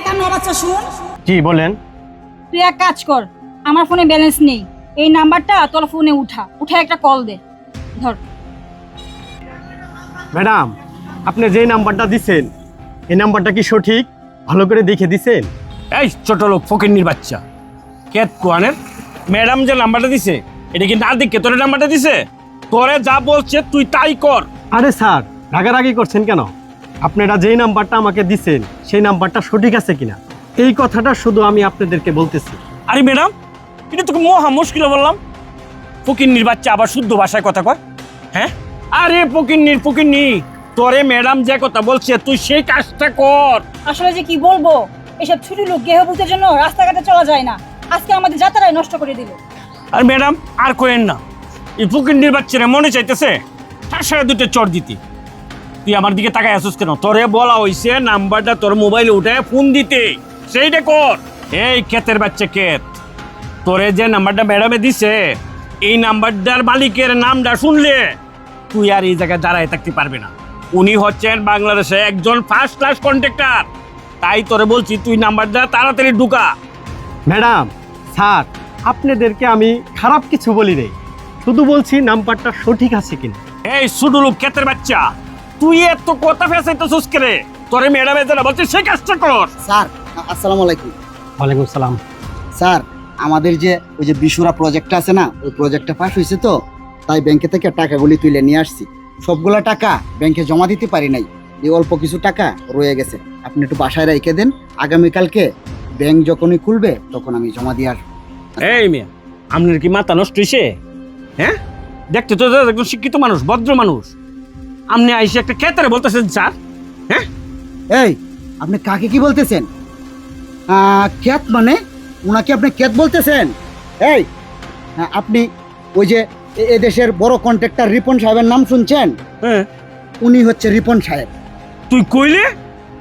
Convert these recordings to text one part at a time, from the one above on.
কান্না বাচ্চা শুন। জি বলেন। তুই এক কাজ কর, আমার ফোনে ব্যালেন্স নেই, এই নাম্বারটা তোর ফোনে উঠা একটা কল দে। ধর। ম্যাডাম, আপনি যেই নাম্বারটা দিছেন এই নাম্বারটা কি সঠিক? ভালো করে দেখে দিছেন? এই ছোট লোক ফকিন্নির বাচ্চা কেত কোয়ানের ম্যাডাম যে নাম্বারটা দিছে এটা কি না দেখে তোর নাম্বারটা দিছে? তোরে যা বলছে তুই তাই কর। আরে স্যার, রাগারাগি করছেন কেন? আপনারা যেই নাম্বারটা আমাকে দিছেন সেই নাম্বারটা সঠিক আছে কিনা এই কথাটা শুধু আমি আপনাদেরকে বলতেছি। আরে ম্যাডাম, এটা তোকে মহা মুশকিল বললাম। ফকিন্নির বাচ্চা আবার শুদ্ধ ভাষায় কথা কয়। হ্যাঁ, আরে ফকিন্নি তোরে ম্যাডাম যে কথা বলছে তুই সেই কাজটা কর। আসলে যে কি বলবো, এসব ছোট লোক গেহভূতের জন্য রাস্তাঘাটে চলা যায় না, আজকে আমাদের যাত্রায় নষ্ট করে দিল। আর ম্যাডাম আর কোয়েন না, এই ফকিন্নির বাচ্চারা মনে চাইতেছে সারা দুটো চর দিতে। তুই আমার দিকে তাকায় আসছিস কেন? তোরে বলা হইছে নাম্বারটা তোর মোবাইলে উঠে ফোন দিতে, সেইটা কর। এই ক্ষেতের বাচ্চা ক্ষেত, তোরে যে নাম্বারটা ম্যাডামে দিছে এই নাম্বারটার মালিকের নামটা শুনলে তুই আর এই জায়গায় দাঁড়ায় থাকতে পারবে না। উনি হচ্ছেন বাংলাদেশে একজন ফার্স্ট ক্লাস কন্ট্রাক্টর। তাই তোরে বলছি তুই নাম্বারটা তাড়াতাড়ি ঢুকা। ম্যাডাম, স্যার, আপনাদেরকে আমি খারাপ কিছু বলি নাই, শুধু বলছি নাম্বারটা সঠিক আছে কিনা। এই সুডুলু ক্ষেতের বাচ্চা, তুই এত কথা ফেসাইতেছিস কেরে? তোরে ম্যাডামে যারা বলছে সে কাজটা কর। স্যার আসসালামু আলাইকুম। ওয়ালাইকুম সালাম। স্যার আমাদের যে ওই যে বিশুরা প্রজেক্টটা আছে না, ওই প্রজেক্টটা পাস হয়েছে তো, তাই ব্যাংকে থেকে টাকাগুলি তুলে নিয়ে আসছি। সবগুলো টাকা ব্যাংকে জমা দিতে পারি নাই, এই অল্প কিছু টাকা রয়ে গেছে। আপনি একটু বাসায় রেখে দেন, আগামীকালকে ব্যাংক যখনই খুলবে তখন আমি জমা দিয়ে আসবো। এই মিয়া, আপনার কি মাথা নষ্ট হয়েছে? হ্যাঁ, দেখতে তো একজন শিক্ষিত মানুষ, ভদ্র মানুষ, আপনি আইসে একটা ক্ষেতারে বলতেছেন স্যার? হ্যাঁ, এই আপনি কাকে কি বলতেছেন? ক্যাত মানে ওনাকে আপনি ক্যাত বলতেছেন? এই আপনি ওই যে এদেশের বড় কন্ট্রাক্টর রিপন সাহেবের নাম শুনছেন? হ্যাঁ, উনি হচ্ছে রিপন সাহেব। তুই কইলে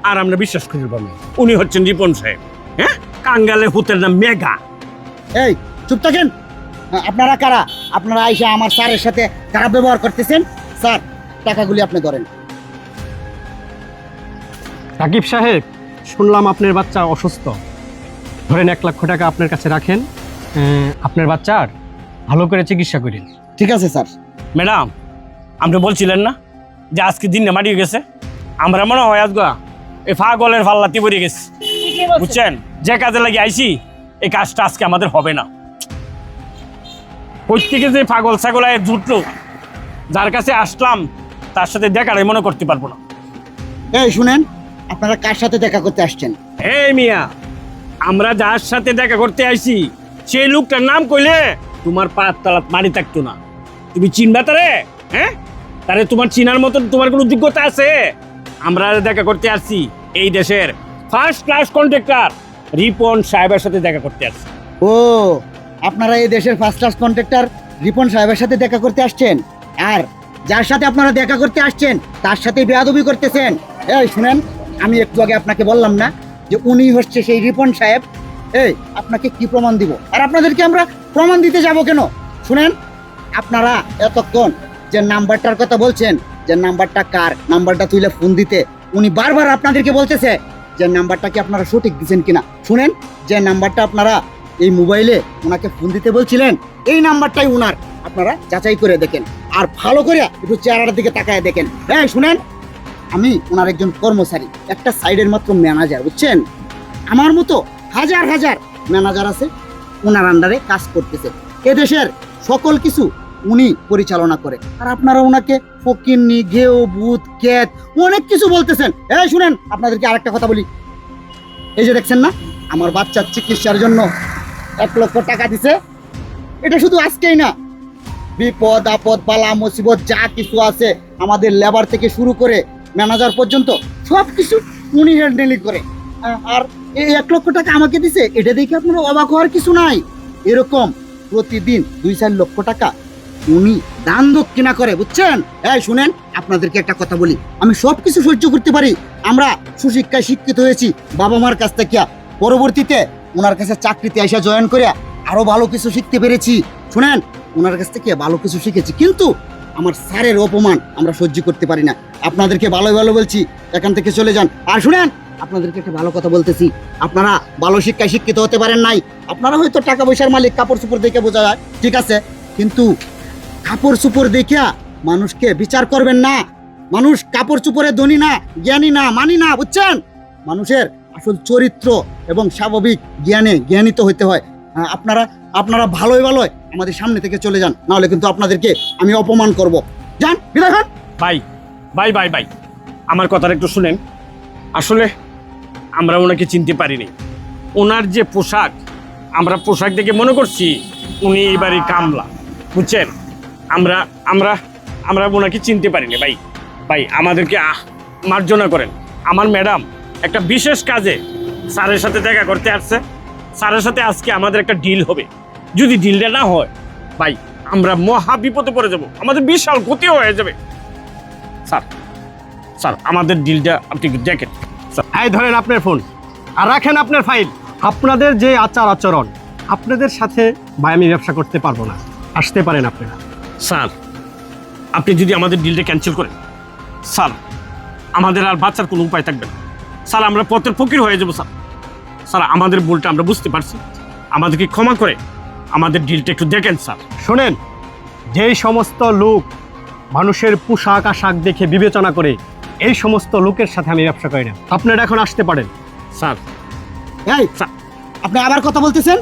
আর আমরা বিশ্বাস করি পাবো, উনি হচ্ছেন রিপন সাহেব। হ্যাঁ, কাঙ্গালে হুতের নাম মেঘা। এই চুপ থাকেন। আপনারা কারা? আপনারা আইসা আমার স্যারের সাথে খারাপ ব্যবহার করতেছেন। স্যার টাকাগুলি আপনি ধরেন। সাকিব সাহেব, শুনলাম আপনার বাচ্চা অসুস্থ, ধরেন 1 লক্ষ টাকা আপনার কাছে রাখেন, আপনার বাচ্চার ভালো করে চিকিৎসা করেন। ঠিক আছে স্যার। ম্যাডাম, আপনি বলছিলেন না যে আজকে দিনটা মারিয়ে গেছে? আমরা মনে হয় আজগা এই ফাগলের ফাল্লাতি পড়ে গেছি, বুঝছেন? যে কাজে লাগে আইছি এই কাজটা আজকে আমাদের হবে না। প্রত্যেকে যে পাগল ছাগল জুটলো, যার কাছে আসলাম তার সাথে দেখাটাই মনে করতে পারবো না। এই শুনেন, আপনারা কার সাথে দেখা করতে আসছেন? এই মিয়া, আমরা যার সাথে দেখা করতে আইছি সেই লোকটার নাম কইলে তোমার পাত তালাত মারি থাকতো না। তুমি চিনবা তারে? হ্যাঁ, তারে তোমার চিনার মতন তোমার কোনো যোগ্যতা আছে? আমরা দেখা করতে আসছি এই দেশের ফার্স্ট ক্লাস কন্ট্রাক্টর রিপন সাহেবের সাথে দেখা করতে আসছি। ও, আপনারা এই দেশের ফার্স্ট ক্লাস কন্ট্রাক্টর রিপন সাহেবের সাথে দেখা করতে আসছেন, আর যার সাথে আপনারা দেখা করতে আসছেন তার সাথে বেয়াদবি করতেছেন। এই শুনেন, আমি একটু আগে আপনাকে বললাম না যে উনি হচ্ছে সেই রিপন সাহেব? এই আপনাকে কি প্রমাণ দিব, আর আপনাদেরকে আমরা প্রমাণ দিতে যাব কেন? শুনেন, আপনারা এতক্ষণ যে নাম্বারটার কথা বলছেন, যে নাম্বারটা কার, নাম্বারটা তুলে ফোন দিতে, উনি বারবার আপনাদেরকে বলতেছে যে নাম্বারটা কি আপনারা সঠিক দিচ্ছেন কিনা। শুনেন, যে নাম্বারটা আপনারা এই মোবাইলে ওনাকে ফোন দিতে বলছিলেন এই নাম্বারটাই ওনার, আপনারা যাচাই করে দেখেন, আর ভালো করে একটু চেহারার দিকে তাকায় দেখেন। হ্যাঁ শুনেন, আমি ওনার একজন কর্মচারী, একটা সাইডের মাত্র ম্যানেজার, বুঝছেন? আমার মতো হাজার হাজার ম্যানেজার আছে ওনার আন্ডারে কাজ করতেছে, এদেশের সকল কিছু উনি পরিচালনা করে, আর আপনারা ওনাকে ফকিন্নি, ঘেও, ভূত, ক্যাত অনেক কিছু বলতেছেন। এই শুনেন, আপনাদেরকে আরেকটা কথা বলি, এই যে দেখছেন না আমার বাচ্চার চিকিৎসার জন্য 1 লক্ষ টাকা দিছে, এটা শুধু আজকেই না, বিপদ আপদ বালা মুসিবত যা কিছু আছে আমাদের লেবার থেকে শুরু করে ম্যানেজার পর্যন্ত সব কিছু উনি হ্যান্ডেলিং করে। আর এই 1 লক্ষ টাকা আমাকে দিছে, এটা দেখে আপনারা অবাক হওয়ার কিছু নাই। এরকম প্রতিদিন 2-4 লক্ষ টাকা উনি দান দক্ষিণা করে, বুঝছেন? এই শুনেন, আপনাদেরকে একটা কথা বলি, আমি সব কিছু সহ্য করতে পারি, আমরা সুশিক্ষায় শিক্ষিত হয়েছি বাবা মার কাছ থেকে, পরবর্তীতে ওনার কাছে চাকরিতে এসে জয়েন করে আরো ভালো কিছু শিখতে পেরেছি। শুনেন, ওনার কাছ থেকে ভালো কিছু শিখেছি, কিন্তু আমার স্যারের অপমান আমরা সহ্য করতে পারি না। আপনাদেরকে ভালো ভালো বলছি, এখান থেকে চলে যান। আর শুনেন, আপনাদেরকে একটা ভালো কথা বলতেছি, আপনারা ভালো শিক্ষায় শিক্ষিত হতে পারেন নাই। আপনারা হয়তো টাকা পয়সার মালিক, কাপড় চোপড় দেখে বোঝা যায়, ঠিক আছে, কিন্তু কাপড় চোপড় দেখিয়া মানুষকে বিচার করবেন না। মানুষ কাপড় চোপড়ে ধনী না, জ্ঞানী না, মানি না, বুঝছেন? মানুষের আসল চরিত্র এবং স্বাভাবিক জ্ঞানিত হতে হয়। আপনারা আপনারা ভালোই আমাদের সামনে থেকে চলে যান, নাহলে কিন্তু আপনাদেরকে আমি অপমান করব। যান, বিদায় হন। ভাই ভাই ভাই ভাই আমার কথাটা একটু শুনেন। আসলে আমরা ওনাকে চিনতে পারিনি। ওনার যে পোশাক, আমরা পোশাক দেখে মনে করছি উনি এবারই কামলা, বুঝছেন? আমরা আমরা আমরা ওনাকে চিনতে পারিনি ভাই। ভাই আমাদেরকে মার্জনা করেন। আমার ম্যাডাম একটা বিশেষ কাজে স্যারের সাথে দেখা করতে আসছে। স্যারের সাথে আজকে আমাদের একটা ডিল হবে। যদি ডিলটা না হয় ভাই, আমরা মহা বিপদে পড়ে যাব, আমাদের বিশাল ক্ষতি হয়ে যাবে। স্যার স্যার আমাদের ডিলটা আপনি দেখেন স্যার। এই ধরেন আপনার ফোন আর রাখেন আপনার ফাইল। আপনাদের যে আচার আচরণ, আপনাদের সাথে ভাই আমি ব্যবসা করতে পারবো না, আসতে পারেন আপনারা। স্যার আপনি যদি আমাদের ডিলটা ক্যান্সেল করেন, স্যার আমাদের আর বাঁচার কোনো উপায় থাকবে না। স্যার আমরা পথের ফকির হয়ে যাবো। স্যার স্যার আমাদের ভুলটা আমরা বুঝতে পারছি, আমাদেরকে ক্ষমা করে আমাদের ডিলটা একটু দেখেন স্যার। শোনেন, যেই সমস্ত লোক মানুষের পোশাক আশাক দেখে বিবেচনা করে, এই সমস্ত লোকের সাথে আমি ব্যবসা করি না। আপনারা এখন আসতে পারেন। স্যার এই আপনি আবার কথা বলতেছেন?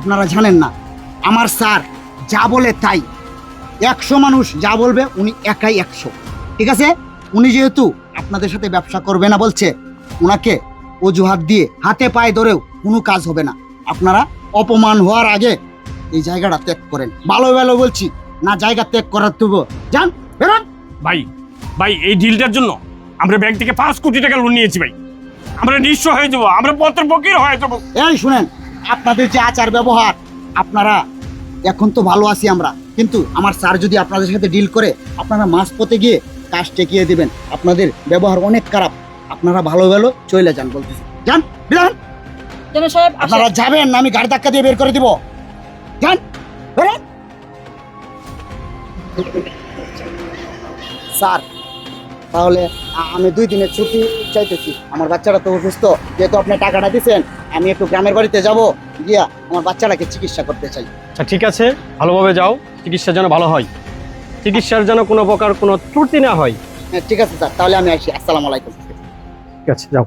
আপনারা জানেন না আমার স্যার যা বলে তাই। 100 মানুষ যা বলবে উনি একাই 100, ঠিক আছে? উনি যেহেতু আপনাদের সাথে ব্যবসা করবে না বলছে, উনাকে অজুহাত দিয়ে হাতে পায়ে ধরেও কোনো কাজ হবে না। আপনারা অপমান হওয়ার আগে এই জায়গাটা ত্যাগ করেন। ভালো বলছি না, জায়গা ত্যাগ করার তবু যান, বেরোন। ভাই ভাই এই ডিলটার জন্য আমরা ব্যাংক থেকে 5 কোটি টাকা লোন নিয়েছি ভাই। আমরা নিঃস্ব হয়ে যাবো, আমরা পথের ফকির হয়ে যাবো। এই শুনেন, আপনাদের যে আচার ব্যবহার, আপনারা এখন তো ভালো আছি আমরা, কিন্তু আমার স্যার যদি আপনাদের সাথে ডিল করে, আপনারা মাঝপথে গিয়ে কাজ টেকিয়ে দিবেন। আপনাদের ব্যবহার অনেক খারাপ। আপনারা ভালো চলে যান বলতেছি। যান, বিদায় হন। জনাব সাহেব আপনারা যাবেন না আমি গাড়ি ধাক্কা দিয়ে বের করে দিব। যান, বেরোন। স্যার তাহলে আমি 2 দিনের ছুটি চাইতেছি। আমার বাচ্চাটা তো অসুস্থ, যেহেতু আপনি টাকাটা দিচ্ছেন, আমি একটু গ্রামের বাড়িতে যাব, গিয়া আমার বাচ্চাটাকে চিকিৎসা করতে চাই। আচ্ছা ঠিক আছে, ভালোভাবে যাও, চিকিৎসা যেন ভালো হয়, চিকিৎসার যেন কোনো প্রকার কোনো ত্রুটি না হয়। হ্যাঁ ঠিক আছে স্যার, তাহলে আমি আসি। আসসালামু আলাইকুম। ঠিক আছে, যাও।